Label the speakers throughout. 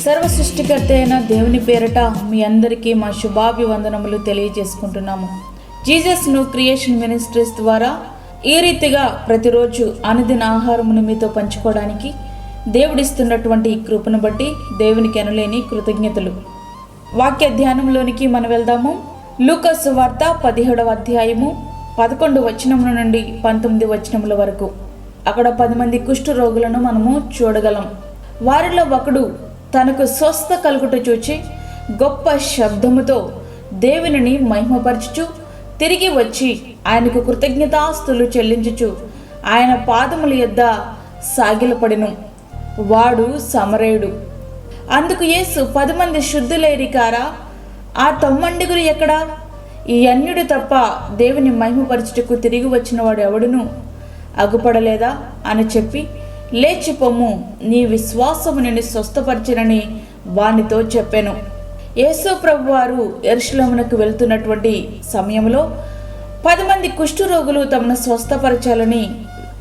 Speaker 1: సర్వ సృష్టికర్త అయిన దేవుని పేరట మీ అందరికీ మా శుభాభివందనములు తెలియజేసుకుంటున్నాము. జీసస్ న్యూ క్రియేషన్ మినిస్ట్రీస్ ద్వారా ఈ రీతిగా ప్రతిరోజు అనుదిన ఆహారమును మీతో పంచుకోవడానికి దేవుడిస్తున్నటువంటి ఈ కృపను బట్టి దేవునికి ఎనలేని కృతజ్ఞతలు. వాక్య ధ్యానంలోనికి మనం వెళ్దాము. లూకా సువార్త 17వ అధ్యాయము 11 వచనముల నుండి 19 వచనముల వరకు. అక్కడ 10 మంది కుష్ఠ రోగులను మనము చూడగలం. వారిలో ఒకడు తనకు స్వస్థ కలుగుట చూచి గొప్ప శబ్దముతో దేవునిని మహిమపరచుచు తిరిగి వచ్చి ఆయనకు కృతజ్ఞతాస్తులు చెల్లించుచు ఆయన పాదముల యొద్ద సాగిలపడెను. వాడు సమరయుడు. అందుకు యేసు 10 మంది శుద్ధులేరి కారా, ఆ తమ్మండిగురు ఎక్కడా? ఈ అన్యుడు తప్ప దేవుని మహిమపరచుటకు తిరిగి వచ్చిన వాడు ఎవడును అగుపడలేదా అని చెప్పి, లేచి పొమ్ము, నీ విశ్వాసము నిన్ను స్వస్థపరిచినని వానితో చెప్పాను. యేసు ప్రభు వారు యెరూషలేమునకు వెళ్తున్నటువంటి సమయంలో 10 మంది కుష్ఠరోగులు తమను స్వస్థపరచాలని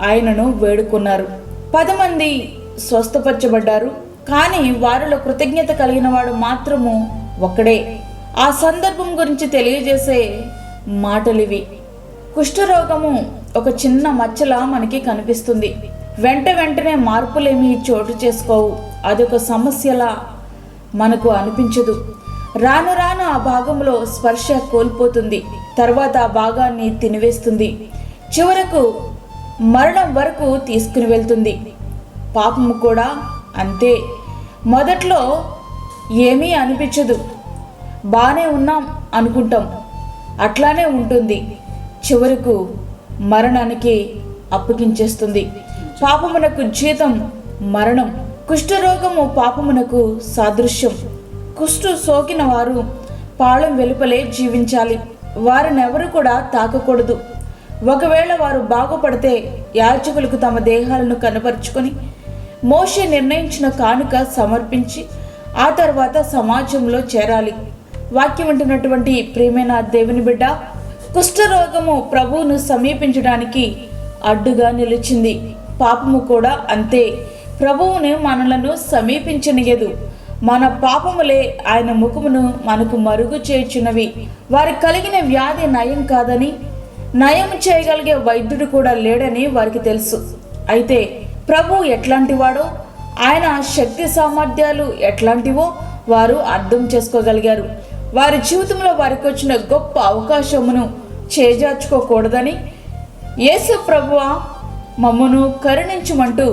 Speaker 1: ఆయనను వేడుకున్నారు. 10 మంది స్వస్థపరచబడ్డారు. కానీ వారిలో కృతజ్ఞత కలిగిన వాడు మాత్రము ఒక్కడే. ఆ సందర్భం గురించి తెలియజేసే మాటలివి. కుష్ఠరోగము ఒక చిన్న మచ్చలా మనకి కనిపిస్తుంది. వెంటనే మార్పులేమి చోటు చేసుకోవు. అదొక సమస్యలా మనకు అనిపించదు. రాను రాను ఆ భాగంలో స్పర్శ కోల్పోతుంది. తర్వాత ఆ భాగాన్ని తినివేస్తుంది. చివరకు మరణం వరకు తీసుకుని వెళ్తుంది. పాపము కూడా అంతే. మొదట్లో ఏమీ అనిపించదు, బాగానే ఉన్నాం అనుకుంటాం, అట్లానే ఉంటుంది. చివరకు మరణానికి అప్పగించేస్తుంది. పాపమునకు జీతం మరణం. కుష్ఠరోగము పాపమునకు సాదృశ్యం. కుష్ఠు సోకిన వారు పాళెం వెలుపలే జీవించాలి. వారినెవరు కూడా తాకకూడదు. ఒకవేళ వారు బాగుపడితే యాజకులకు తమ దేహాలను కనపరుచుకొని మోషే నిర్ణయించిన కానుక సమర్పించి ఆ తర్వాత సమాజంలో చేరాలి. వాక్యం వింటున్నటువంటి ప్రియమైన దేవుని బిడ్డ, కుష్ఠరోగము ప్రభువును సమీపించడానికి అడ్డుగా నిలిచింది. పాపము కూడా అంతే. ప్రభువును మనలను సమీపించనియదు. మన పాపములే ఆయన ముఖమును మనకు మరుగు చేయుచున్నవి. వారికి కలిగిన వ్యాధి నయం కాదని, నయం చేయగలిగే వైద్యుడు కూడా లేడని వారికి తెలుసు. అయితే ప్రభువు ఎట్లాంటివాడో, ఆయన శక్తి సామర్థ్యాలు ఎట్లాంటివో వారు అర్థం చేసుకోగలిగారు. వారి జీవితంలో వారికి వచ్చిన గొప్ప అవకాశమును చేజార్చుకోకూడదని, యేసు ప్రభువా మమ్మను కరుణించుమంటూ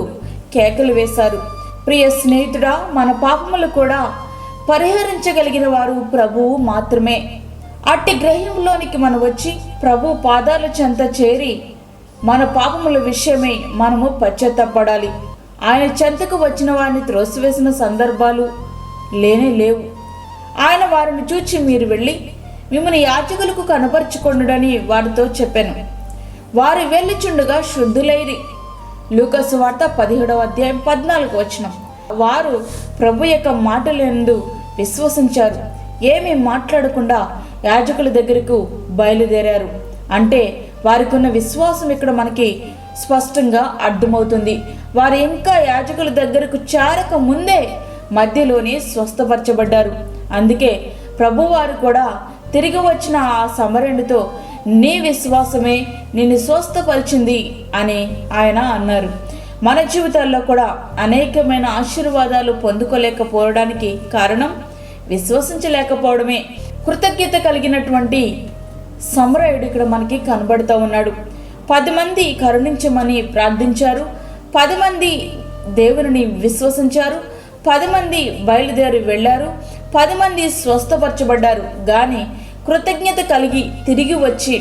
Speaker 1: కేకలు వేశారు. ప్రియ స్నేహితుడా, మన పాపములు కూడా పరిహరించగలిగిన వారు ప్రభువు మాత్రమే. అట్టి గ్రహంలోనికి మనం వచ్చి ప్రభు పాదాల చెంత చేరి మన పాపముల విషయమై మనము పశ్చాత్తాపడాలి. ఆయన చెంతకు వచ్చిన వారిని త్రోసివేసిన సందర్భాలు లేనే లేవు. ఆయన వారిని చూచి, మీరు వెళ్ళి మిమ్మల్ని యాజకులకు కనపరుచుకొనుడని వారితో చెప్పాను. వారు వెళ్ళిచుండగా శుద్ధులైరి. లూకా సువార్త 17వ అధ్యాయం 14 వచనం. వారు ప్రభు యొక్క మాటలందు విశ్వసించారు. ఏమీ మాట్లాడకుండా యాజకుల దగ్గరకు బయలుదేరారు. అంటే వారికి ఉన్న విశ్వాసం ఇక్కడ మనకి స్పష్టంగా అర్థమవుతుంది. వారు ఇంకా యాజకుల దగ్గరకు చేరక ముందే మధ్యలోనే స్వస్థపరచబడ్డారు. అందుకే ప్రభువారు కూడా తిరిగి వచ్చిన ఆ సమరణుడితో, నీ విశ్వాసమే నిన్ను స్వస్థపరిచింది అని ఆయన అన్నారు. మన జీవితాల్లో కూడా అనేకమైన ఆశీర్వాదాలు పొందుకోలేకపోవడానికి కారణం విశ్వసించలేకపోవడమే. కృతజ్ఞత కలిగినటువంటి సమరయుడు ఇక్కడ మనకి కనబడుతూ ఉన్నాడు. 10 మంది కరుణించమని ప్రార్థించారు. 10 మంది దేవుని విశ్వసించారు. 10 మంది బయలుదేరి వెళ్ళారు. 10 మంది స్వస్థపరచబడ్డారు. కానీ కృతజ్ఞత కలిగి తిరిగి వచ్చి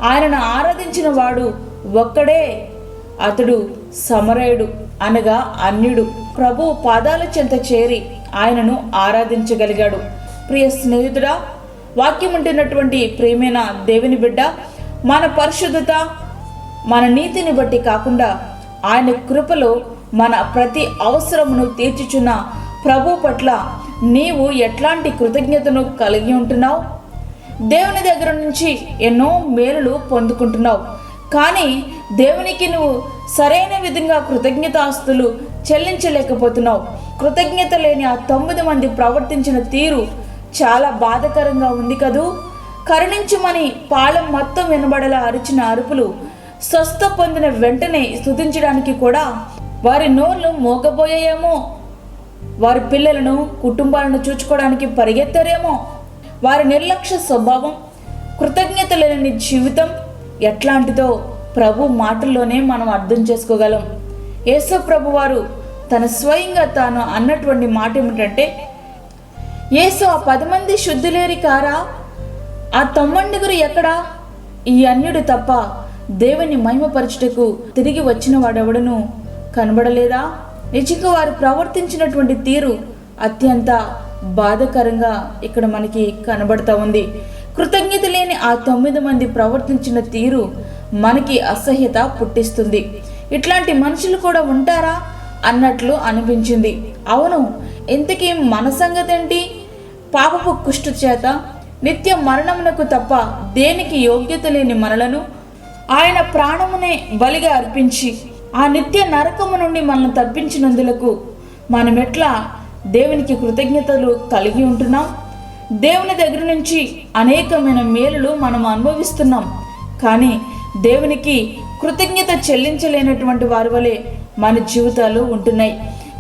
Speaker 1: ఆయనను ఆరాధించిన వాడు ఒక్కడే. అతడు సమరయుడు, అనగా అన్యుడు. ప్రభు పాదాల చెంత చేరి ఆయనను ఆరాధించగలిగాడు. ప్రియ స్నేహితుడా, వాక్యం ఉంటున్నటువంటి ప్రియమైన దేవుని బిడ్డ, మన పరిశుద్ధత మన నీతిని బట్టి కాకుండా ఆయన కృపలో మన ప్రతి అవసరమును తీర్చుచున్న ప్రభు పట్ల నీవు ఎట్లాంటి కృతజ్ఞతను కలిగి ఉంటున్నావు? దేవుని దగ్గర నుంచి ఎన్నో మేలులు పొందుకుంటున్నావు. కానీ దేవునికి నువ్వు సరైన విధంగా కృతజ్ఞతాస్తులు చెల్లించలేకపోతున్నావు. కృతజ్ఞత లేని ఆ 9 మంది ప్రవర్తించిన తీరు చాలా బాధాకరంగా ఉంది కదూ. కరుణించుమని పాలెం మొత్తం వినబడేలా అరిచిన అరుపులు స్వస్థ పొందిన వెంటనే స్తుతించడానికి కూడా వారి నోళ్ళు మోగబోయాయేమో. వారి పిల్లలను కుటుంబాలను చూచుకోవడానికి పరిగెత్తారేమో. వారి నిర్లక్ష్య స్వభావం, కృతజ్ఞత లేని జీవితం ఎట్లాంటిదో ప్రభు మాటల్లోనే మనం అర్థం చేసుకోగలం. యేసు ప్రభు వారు తన స్వయంగా తాను అన్నటువంటి మాట ఏమిటంటే, యేసు ఆ 10 మంది శుద్ధులేరి కారా? ఆ 9 ఎక్కడా? ఈ అన్యుడు తప్ప దేవుని మహిమపరచుటకు తిరిగి వచ్చిన వాడెవడను కనబడలేదా? నిజంగా వారు ప్రవర్తించినటువంటి తీరు అత్యంత బాధాకరంగా ఇక్కడ మనకి కనబడతా ఉంది. కృతజ్ఞత లేని ఆ 9 మంది ప్రవర్తించిన తీరు మనకి అసహ్యత పుట్టిస్తుంది. ఇట్లాంటి మనుషులు కూడా ఉంటారా అన్నట్లు అనిపించింది. అవును, ఇంతకీ మన సంగతి ఏంటి? పాపపు కుష్టు చేత నిత్య మరణమునకు తప్ప దేనికి యోగ్యత లేని మనలను ఆయన ప్రాణమునే బలిగా అర్పించి ఆ నిత్య నరకము నుండి మనల్ని తప్పించినందులకు మనం ఎట్లా దేవునికి కృతజ్ఞతలు కలిగి ఉంటున్నాం? దేవుని దగ్గర నుంచి అనేకమైన మేలులు మనం అనుభవిస్తున్నాం. కానీ దేవునికి కృతజ్ఞత చెల్లించలేనటువంటి వారి వలె మన జీవితాలు ఉంటున్నాయి.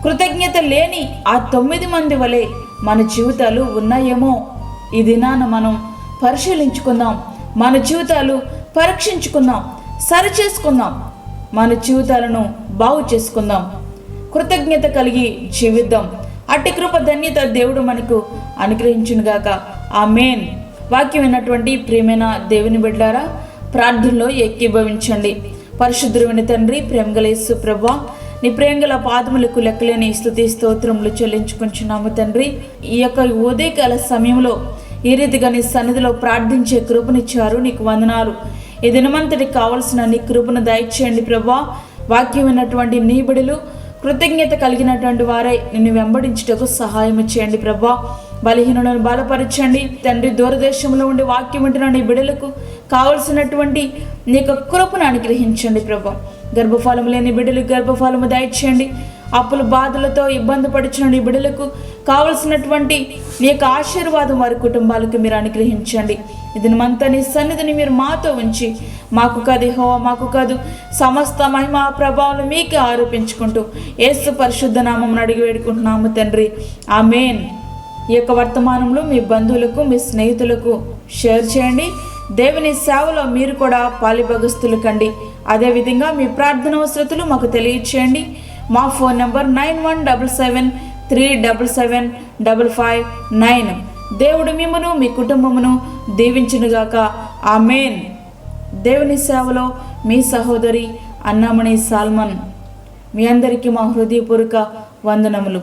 Speaker 1: కృతజ్ఞత లేని ఆ 9 మంది వలె మన జీవితాలు ఉన్నాయేమో. ఈ దినాన మనం పరిశీలించుకుందాం, మన జీవితాలు పరీక్షించుకుందాం, సరి చేసుకుందాం, మన జీవితాలను బాగు చేసుకుందాం, కృతజ్ఞత కలిగి జీవిద్దాం. అట్టి కృప ధన్యత దేవుడు మనకు అనుగ్రహించునుగాక. ఆమేన్. వాక్యం విన్నటువంటి ప్రియమైన దేవుని బిడ్డలారా, ప్రార్థనలో ఏకీభవించండి. పరిశుద్ధుడైన తండ్రి, ప్రేమగల యేసు ప్రభువా, నీ ప్రేమగల పాదములకు లెక్కలేని స్తుతి స్తోత్రములు చెల్లించుకుంటున్నాము తండ్రి. ఈ యొక్క ఉదయకాల సమయంలో ఈ రీతిగా నీ సన్నిధిలో ప్రార్థించే కృపనిచ్చారు, నీకు వందనాలు. ఈ దినమంతటికి కావలసిన నీ కృపను దయచేయండి ప్రభువా. వాక్యం విన్నటువంటి నీ బిడ్డలు కృతజ్ఞత కలిగినటువంటి వారై నిన్ను వెంబడించుటకు సహాయం చేయండి ప్రభా. బలహీనులను బలపరచండి తండ్రి. దూరదేశంలో ఉండి వాక్యం వింటున్న నీ బిడ్డలకు కావలసినటువంటి నీ యొక్క కృపను అనుగ్రహించండి ప్రభా. గర్భఫలం లేని బిడ్డలకు గర్భఫలము దయచేయండి. అప్పుల బాధలతో ఇబ్బంది పడుచున్న నీ బిడ్డలకు కావలసినటువంటి నీ యొక్క ఆశీర్వాదం వారి కుటుంబాలకు మీరు అనుగ్రహించండి. ఇదిమంతా నీ సన్నిధిని మీరు మాతో ఉంచి, మాకు కాదు యెహోవా, మాకు కాదు, సమస్త మహిమ ప్రభావం మీకే ఆరోపించుకుంటూ యేసు పరిశుద్ధ నామమున అడిగి వేడుకుంటున్నాము తండ్రి. ఆమేన్. ఈ యొక్క వర్తమానంలో మీ బంధువులకు, మీ స్నేహితులకు షేర్ చేయండి. దేవుని సేవలో మీరు కూడా పాలిభాగస్తులు కండి. అదేవిధంగా మీ ప్రార్థన అవసరతలు మాకు తెలియచేయండి. మా ఫోన్ నంబర్ 9177377559. దేవుడు మిమ్మను మీ కుటుంబమును దీవించునుగాక. ఆమేన్. దేవుని సేవలో మీ సహోదరి అన్నామణి సాల్మన్. మీ అందరికీ మా హృదయపూర్వక వందనములు.